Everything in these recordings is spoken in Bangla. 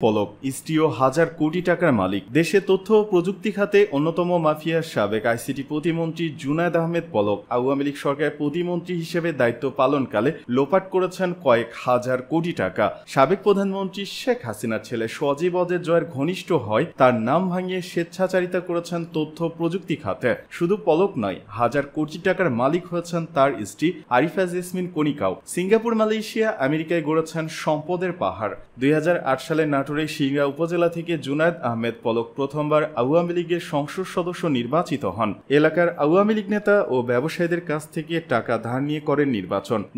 পলক স্ত্রীও হাজার কোটি টাকার মালিক। দেশে তথ্য ও প্রযুক্তি খাতে অন্যতম মাফিয়ার সাবেক আইসিটি প্রতিমন্ত্রী জুনায়েদ আহমেদ পলক আওয়ামী লীগ সরকারের প্রতিমন্ত্রী হিসেবে দায়িত্ব পালনকালে লোপাট করেছেন কয়েক হাজার কোটি টাকা। সাবেক প্রধানমন্ত্রী শেখ হাসিনার ছেলে সজীব অজয় জয়ের ঘনিষ্ঠ হয় তার নাম ভাঙিয়ে স্বেচ্ছাচারিতা করেছেন তথ্য প্রযুক্তি খাতে। শুধু পলক নয়, হাজার কোটি টাকার মালিক হয়েছেন তার স্ত্রী আরিফা জেসমিন কণিকাও। সিঙ্গাপুর, মালয়েশিয়া, আমেরিকায় গড়েছেন সম্পদের পাহাড়। 2008 সালে নাটোরের সিংড়া উপজেলা থেকে জুনায়েদ আহমেদ পলক প্রথমবার আওয়ামী লীগের সংসদ সদস্য নির্বাচিত হন। এলাকার আওয়ামী লীগ নেতা ও ব্যবসায়ীদের কাছ থেকে টাকা ধার নিয়ে করেন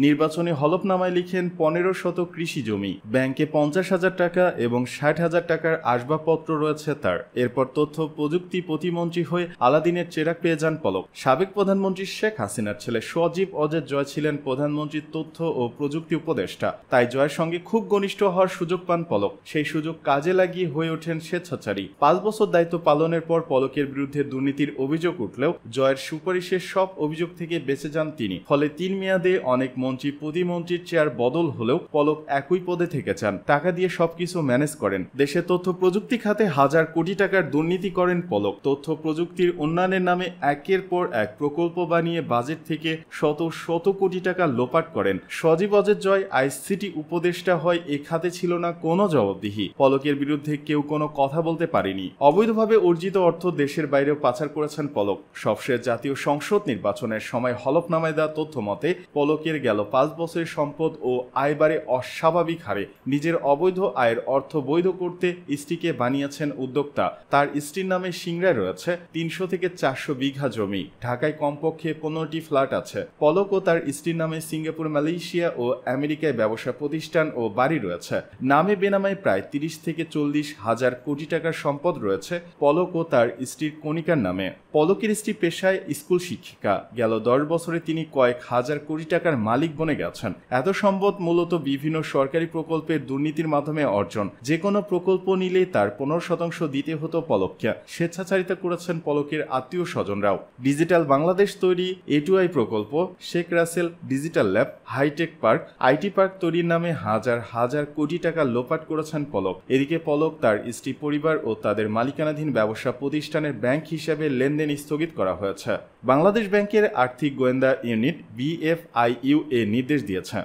নির্বাচনী হলফনামায় লিখেন 1500 কৃষি জমি, ব্যাংকে 50,000 টাকা এবং 60,000 টাকার আসবাবপত্র রয়েছে তার। এরপর তথ্য প্রযুক্তি প্রতিমন্ত্রী হয়ে আলাদিনের চেরাগ পেয়ে যান পলক। সাবেক প্রধানমন্ত্রী শেখ হাসিনার ছেলে সজীব অজয় জয় ছিলেন প্রধানমন্ত্রীর তথ্য ও প্রযুক্তি উপদেষ্টা, তাই জয়ের সঙ্গে খুব ঘনিষ্ঠ হওয়ার সুযোগ পান পলক। সেই সুযোগ কাজে লাগিয়ে হয়ে ওঠেন স্বেচ্ছাচারী। 5 বছর দায়িত্ব পালনের পর পলকের বিরুদ্ধে দুর্নীতির অভিযোগ উঠলেও জয়ের সুপারিশের সব অভিযোগ থেকে বেঁচে যান তিনি। ফলে 3 মেয়াদে অনেক মন্ত্রী প্রতিমন্ত্রীর চেয়ার বদল হলেও পলক একই পদে থেকে যান। টাকা দিয়ে সবকিছু ম্যানেজ করেন। দেশে তথ্য প্রযুক্তি খাতে হাজার কোটি টাকার দুর্নীতি করেন পলক। তথ্য প্রযুক্তির উন্নয়নের নামে একের পর এক প্রকল্প বানিয়ে বাজেট থেকে শত শত কোটি টাকা লোপাট করেন। সজীব অজয় জয় আইসিটি উপদেষ্টা হয়, এ খাতে ছিল না কোনো জবাবদিহি। পলকের বিরুদ্ধে কেউ কোনো কথা বলতে পারেনি। অবৈধভাবে অর্জিত অর্থ দেশের বাইরেও পাচার করেছেন পলক। সবশেষ জাতীয় সংসদ নির্বাচনের সময় হলফনামায় দেওয়া তথ্য মতে পলকের গেল 5 বছরের সম্পদ ও আয় বাড়ে অস্বাভাবিক হারে। নিজের অবৈধ আয়ের অর্থ বৈধ করতে স্ত্রীকে বানিয়েছেন উদ্যোক্তা। তার স্ত্রীর নামে সিংড়ায় রয়েছে 300 থেকে 400 বিঘা জমি। ঢাকায় কমপক্ষে 15টি ফ্ল্যাট আছে। পলক ও তার স্ত্রীর নামে সিঙ্গাপুর, মালয়েশিয়া ও আমেরিকায় ব্যবসা প্রতিষ্ঠান ও বাড়ি রয়েছে। নামে বেনামে প্রায় 30 থেকে 40 হাজার কোটি টাকার সম্পদ রয়েছে পলক ও তার স্ত্রীর কণিকার নামে। পলকের স্ত্রী পেশায় স্কুল শিক্ষিকা। গেল 10 বছরে তিনি কয়েক হাজার কোটি টাকার মালিক বনে গেছেন। এত সম্পদ মূলত বিভিন্ন সরকারি প্রকল্পের দুর্নীতির মাধ্যমে অর্জন। যে কোনো প্রকল্প নিলেই তার 15% দিতে হতো পলককে। স্বেচ্ছাচারিতা করেছেন পলকের আত্মীয় স্বজনরাও। ডিজিটাল বাংলাদেশ তৈরি, A2I প্রকল্প, Sheikh Russel digital lab, hitech park, IT park তৈরির নামে হাজার হাজার কোটি টাকা লোপাট করেছেন পলক। এদিকে পলক, তার স্ত্রী, পরিবার ও তাদের মালিকানাধীন ব্যবসা প্রতিষ্ঠানের ব্যাংক হিসাবে লেনদেন স্থগিত করা হয়েছে। বাংলাদেশ ব্যাংকের আর্থিক গোয়েন্দা ইউনিট BFIU নির্দেশ দিয়েছে।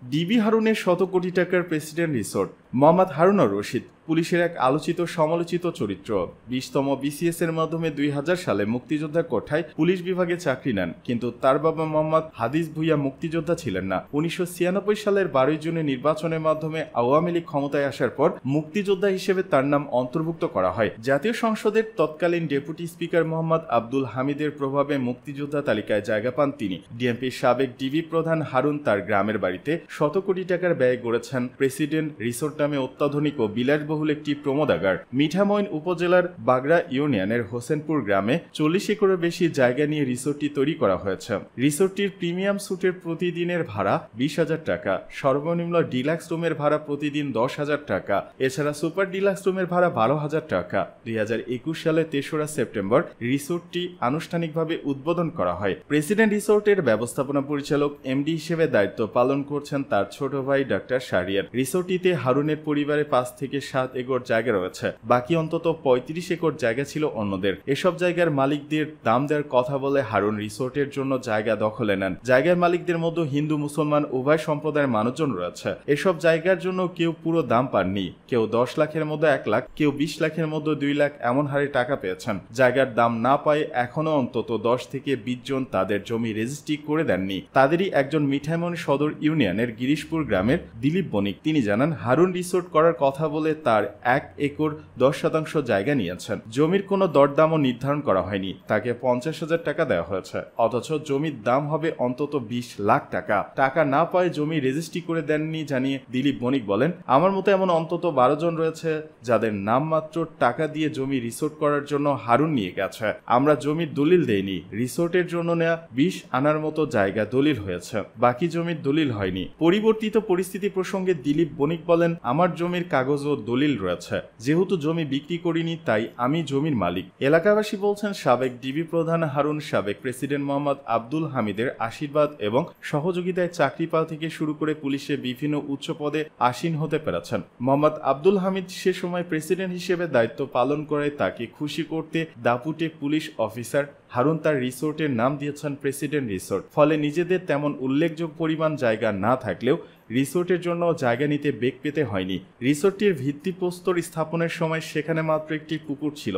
ডিবি হারুনের 100 কোটি টাকার প্রেসিডেন্ট রিসোর্ট। মোহাম্মদ হারুনুর রশিদ পুলিশের এক আলোচিত সমালোচিত চরিত্র। 20তম BCS এর মাধ্যমে 2000 সালে মুক্তিযোদ্ধা কোঠায় পুলিশ বিভাগে চাকরি নেন, কিন্তু তার বাবা মোহাম্মদ হাদিস ভুইয়া মুক্তিযোদ্ধা ছিলেন না। 1996 সালের 12 জুনের নির্বাচনের মাধ্যমে আওয়ামী লীগ ক্ষমতায় আসার পর মুক্তিযোদ্ধা হিসেবে তার নাম অন্তর্ভুক্ত করা হয়। জাতীয় সংসদের তৎকালীন ডেপুটি স্পিকার মোহাম্মদ আব্দুল হামিদের প্রভাবে মুক্তিযোদ্ধা তালিকায় জায়গা পান তিনি। ডিএমপির সাবেক ডিবি প্রধান হারুন তার গ্রামের বাড়িতে 100 কোটি টাকার ব্যয় গড়েছেন প্রেসিডেন্ট রিসোর্ট নামে অত্যাধুনিক ও বিলাসবহুল একটি প্রমোদাগার। মিঠামইন উপজেলার বাগড়া ইউনিয়নের হোসেনপুর গ্রামে 40 একরের বেশি জায়গা নিয়ে রিসোর্টটি তৈরি করা হয়েছে। রিসোর্টটির প্রিমিয়াম সুটের প্রতিদিনের ভাড়া 20,000 টাকা, সর্বনিম্ন ডিলাক্স রুমের ভাড়া প্রতিদিন 10,000 টাকা, এছাড়া সুপার ডিলাক্স রুমের ভাড়া 12,000 টাকা। 2021 সালে 3রা সেপ্টেম্বর রিসোর্টটি আনুষ্ঠানিকভাবে উদ্বোধন করা হয়। প্রেসিডেন্ট রিসোর্টের ব্যবস্থাপনা পরিচালক MD হিসেবে দায়িত্ব পালন করছেন তার ছোট ভাই ডাক্তার শাহরিয়ার। রিসোর্টটিতে হারুনের পরিবারে 5 থেকে 7 একর জায়গা রয়েছে। বাকি অন্তত 35 একর জায়গা ছিল অন্যদের। এসব জায়গার মালিকদের দাম দেওয়ার কথা বলে হারুন রিসোর্টের জন্য জায়গা দখলে নেন। জায়গার মালিকদের মধ্যে হিন্দু মুসলমান উভয় সম্প্রদায়ের মানুষজন রয়েছে। এসব জায়গার জন্য কেউ পুরো দাম পাননি। কেউ 10 লাখের মধ্যে 1 লাখ, কেউ 20 লাখের মধ্যে 2 লাখ এমন হারে টাকা পেয়েছেন। জায়গার দাম না পায় এখনো অন্তত 10 থেকে 20 জন তাদের জমি রেজিস্ট্রি করে দেননি। তাদেরই একজন মিঠামইন সদর ইউনিয়নের গিরিশপুর গ্রামের দিলীপ বণিক। তিনি জানান, হারুন রিসোর্ট করার কথা বলে তার 1 একর 10% জায়গা নিয়েছেন। জমির কোনো দরদামও নির্ধারণ করা হয়নি। তাকে 50,000 টাকা দেওয়া হয়েছে, অথচ জমির দাম হবে অন্তত 20 লাখ টাকা। টাকা না পায় জমি রেজিস্ট্রি করে দেননি জানিয়ে দিলীপ বণিক বলেন, আমার মতো এমন অন্তত 12 জন রয়েছে যাদের নামমাত্র টাকা দিয়ে জমি রিসোর্ট করার জন্য হারুন নিয়ে গেছে। আমরা জমির দলিল দেইনি। রিসোর্টের জন্য নেওয়া 20 আনার মতো জায়গা দলিল হয়েছে, বাকি জমির দলিল হয়নি। পরিবর্তিত পরিস্থিতি প্রসঙ্গে দিলীপ বণিক বলেন, আমার জমির কাগজ ও দলিল রয়েছে। যেহেতু জমি বিক্রি করিনি তাই আমি জমির মালিক। এলাকাবাসী বলছেন সাবেক ডিবি প্রধান হারুন সাবেক প্রেসিডেন্ট মোহাম্মদ আব্দুল হামিদের আশীর্বাদ এবং সহযোগিতায় চাকরি পাওয়া থেকে শুরু করে পুলিশে বিভিন্ন উচ্চ পদে আসীন হতে পেরেছেন। মোহাম্মদ আব্দুল হামিদ সে সময় প্রেসিডেন্ট হিসেবে দায়িত্ব পালন করে তাকে খুশি করতে দাপুটে পুলিশ অফিসার হারুন তার রিসোর্টের নাম দিয়েছেন প্রেসিডেন্ট রিসোর্ট। ফলে নিজেদের তেমন উল্লেখযোগ্য পরিমাণ জায়গা না থাকলেও রিসোর্টের জন্য জায়গা নিতে বেগ পেতে হয়নি। রিসোর্টটির ভিত্তিপ্রস্তর স্থাপনের সময় সেখানে মাত্র একটি পুকুর ছিল।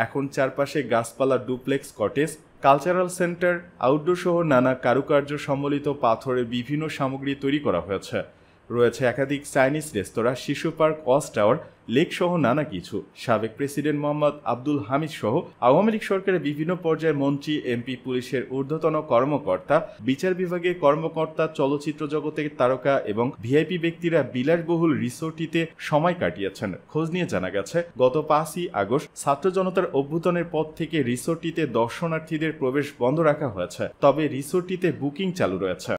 এখন চারপাশে গাছপালা, duplex, cottage, cultural centre, outdoor সহ নানা কারুকার্য সম্বলিত পাথরের বিভিন্ন সামগ্রী তৈরি করা হয়েছে। রয়েছে একাধিক চাইনিজ রেস্তোরাঁ, শিশু পার্ক, ওয়াচ টাওয়ার, লেক সহ নানা কিছু। সাবেক প্রেসিডেন্ট মোহাম্মদ আব্দুল হামিদ সহ আওয়ামী লীগ সরকারের বিভিন্ন পর্যায়ে মন্ত্রী, এমপি, পুলিশের ঊর্ধ্বতন কর্মকর্তা, বিচার বিভাগের কর্মকর্তা, চলচ্চিত্র জগতের তারকা এবং ভিআইপি ব্যক্তিরা বিলাসবহুল রিসোর্টটিতে সময় কাটিয়েছেন। খোঁজ নিয়ে জানা গেছে গত 5ই আগস্ট ছাত্র জনতার অভ্যুত্থানের পর থেকে রিসোর্টটিতে দর্শনার্থীদের প্রবেশ বন্ধ রাখা হয়েছে, তবে রিসোর্টটিতে বুকিং চালু রয়েছে।